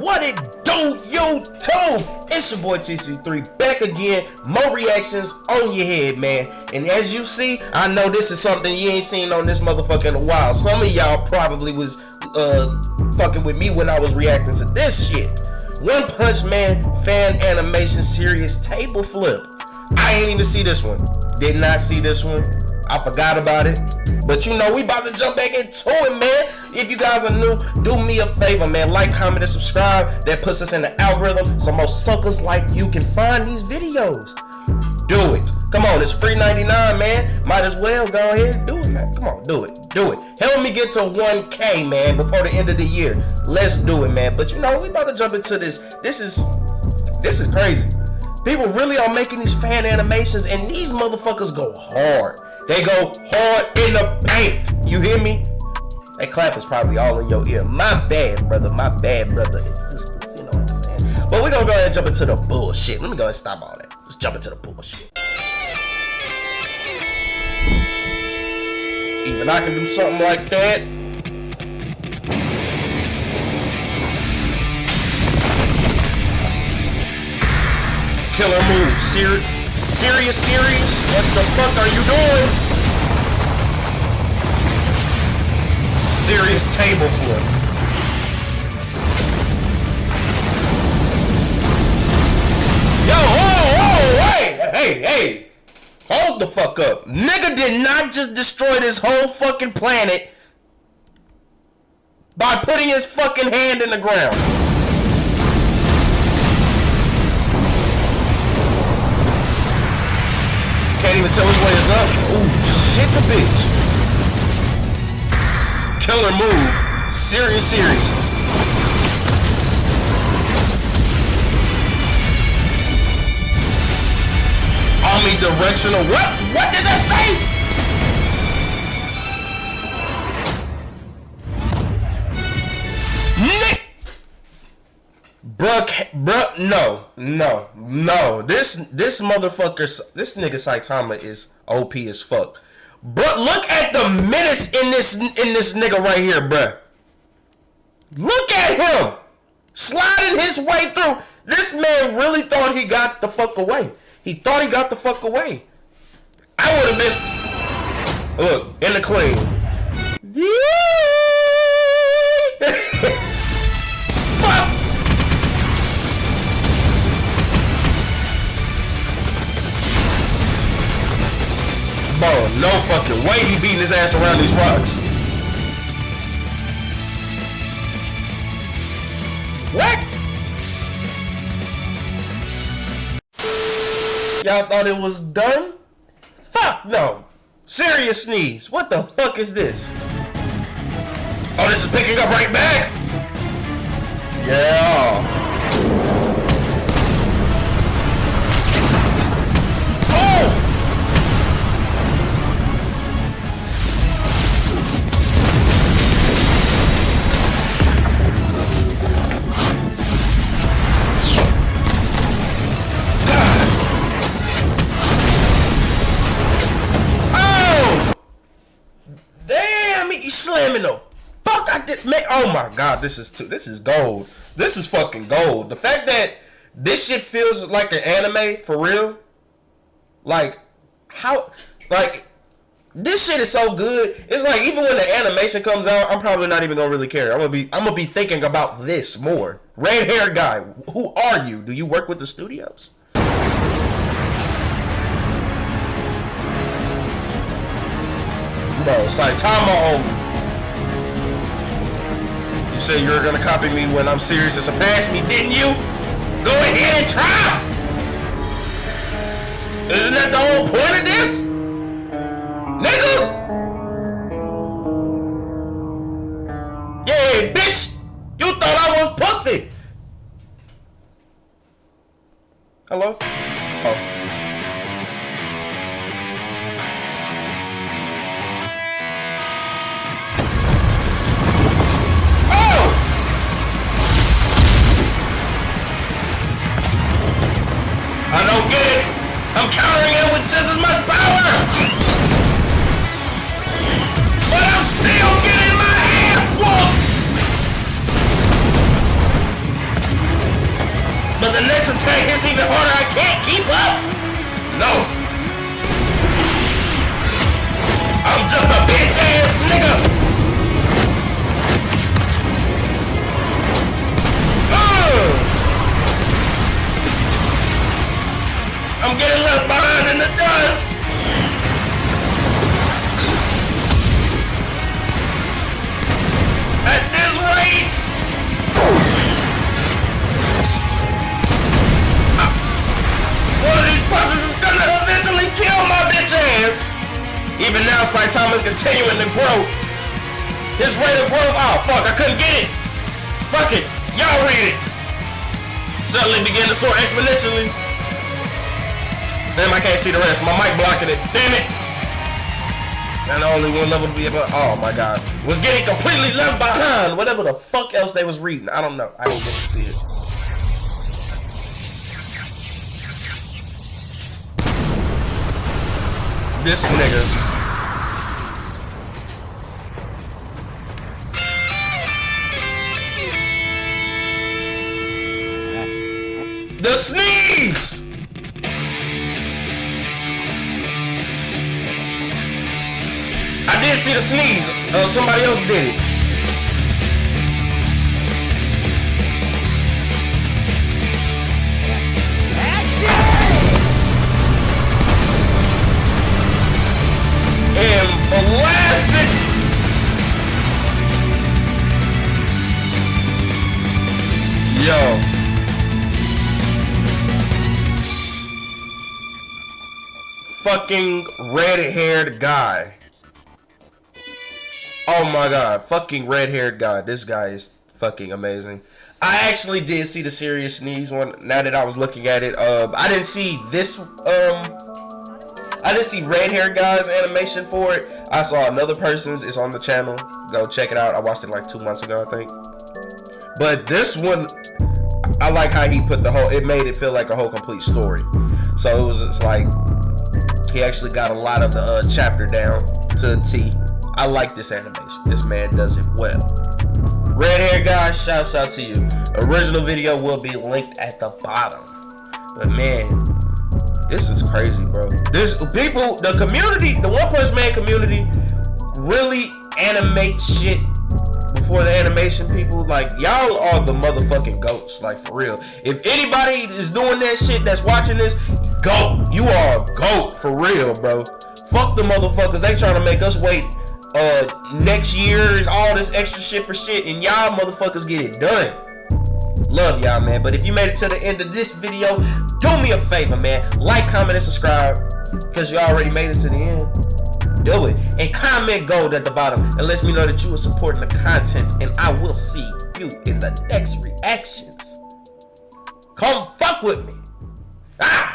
What it do, YouTube? It's your boy TC3 back again. More reactions on your head, man. And as you see, I know this is something you ain't seen on this motherfucker in a while. Some of y'all probably was fucking with me when I was reacting to this shit. One Punch Man fan animation serious table flip. I ain't even see this one. Did not see this one. I forgot about it. But you know, we about to jump back into it, man. If you guys are new, do me a favor, man. Like, comment, and subscribe. That puts us in the algorithm so more suckers like you can find these videos. Do it. Come on, it's free 99, man. Might as well go ahead and do it, man. Come on, do it. Do it. Help me get to 1K, man, before the end of the year. Let's do it, man. But you know, we about to jump into this. This is crazy. People really are making these fan animations, and these motherfuckers go hard. They go hard in the paint. You hear me? That clap is probably all in your ear. My bad, brother. My bad, brother and sisters. You know what I'm saying? But we're going to go ahead and jump into the bullshit. Let me go ahead and stop all that. Let's jump into the bullshit. Even I can do something like that. Killer move. Serious? What the fuck are you doing? Serious table flip. Yo, hey. Hold the fuck up. Nigga did not just destroy this whole fucking planet by putting his fucking hand in the ground. Can't even tell which way is up. Ooh, shit the bitch. Killer move. Serious. Omnidirectional. What did that say? Nick. Bruh, no. This motherfucker, this nigga SAITAMA is OP as fuck. Bruh, look at the menace in this nigga right here, bruh. Look at him sliding his way through. This man really thought he got the fuck away. He thought he got the fuck away. I would have been, look, in the clean. Fuck. Bro, no fucking way he beating his ass around these rocks. What? Y'all thought it was done? Fuck no. Serious sneeze. What the fuck is this? Oh, this is picking up right back? Yeah. Slamming though. Fuck, I did, man. Oh my god, this is gold. This is fucking gold. The fact that this shit feels like an anime for real, like how, like this shit is so good. It's like even when the animation comes out, I'm probably not even gonna really care. I'm gonna be thinking about this more. Red hair guy, who are you? Do you work with the studios? Bro, SAITAMA on. You said you were gonna copy me when I'm serious and surpass me, didn't you? Go ahead and try! Isn't that the whole point of this? Nigga! Yeah, bitch! You thought I was pussy! Hello? Oh. I don't get it. I'm countering it with just as much power. But I'm still getting my ass whooped. gets even harder. I can't keep up. No. I'm just a bitch ass nigga. I'm getting left behind in the dust. At this rate, one of these punches is gonna eventually kill my bitch ass. Even now, SAITAMA is continuing to grow. His rate of growth, oh fuck, I couldn't get it. Fuck it, y'all read it. Suddenly began to soar exponentially. Damn, I can't see the rest. My mic blocking it. Damn it. And only one level to be able to, oh my god. Was getting completely left behind. Whatever the fuck else they was reading. I don't know. I didn't get to see it. This nigga. The sneeze! I did see the sneeze. Somebody else did it. And blasted. Yo. Fucking red-haired guy. Oh my god, fucking red-haired guy. This guy is fucking amazing. I actually did see the serious sneeze one. Now that I was looking at it, I didn't see this. I didn't see red-haired guy's animation for it. I saw another person's. It's on the channel. Go check it out. I watched it like 2 months ago, I think. But this one, I like how he put the whole. It made it feel like a whole complete story. So it was just like he actually got a lot of the chapter down to a T. I like this animation. This man does it well. Red hair guy, shouts out to you. Original video will be linked at the bottom. But man, this is crazy, bro. This people, the community, the One Punch Man community really animate shit before the animation people. Like, y'all are the motherfucking goats, like for real. If anybody is doing that shit that's watching this, goat. You are a goat for real, bro. Fuck the motherfuckers. They trying to make us wait next year and all this extra shit for shit, and y'all motherfuckers get it done. Love y'all, man. But if you made it to the end of this video, do me a favor, man. Like, comment, and subscribe, because you already made it to the end. Do it. And comment gold at the bottom and let me know that you are supporting the content, and I will see you in the next reactions. Come fuck with me. Ah!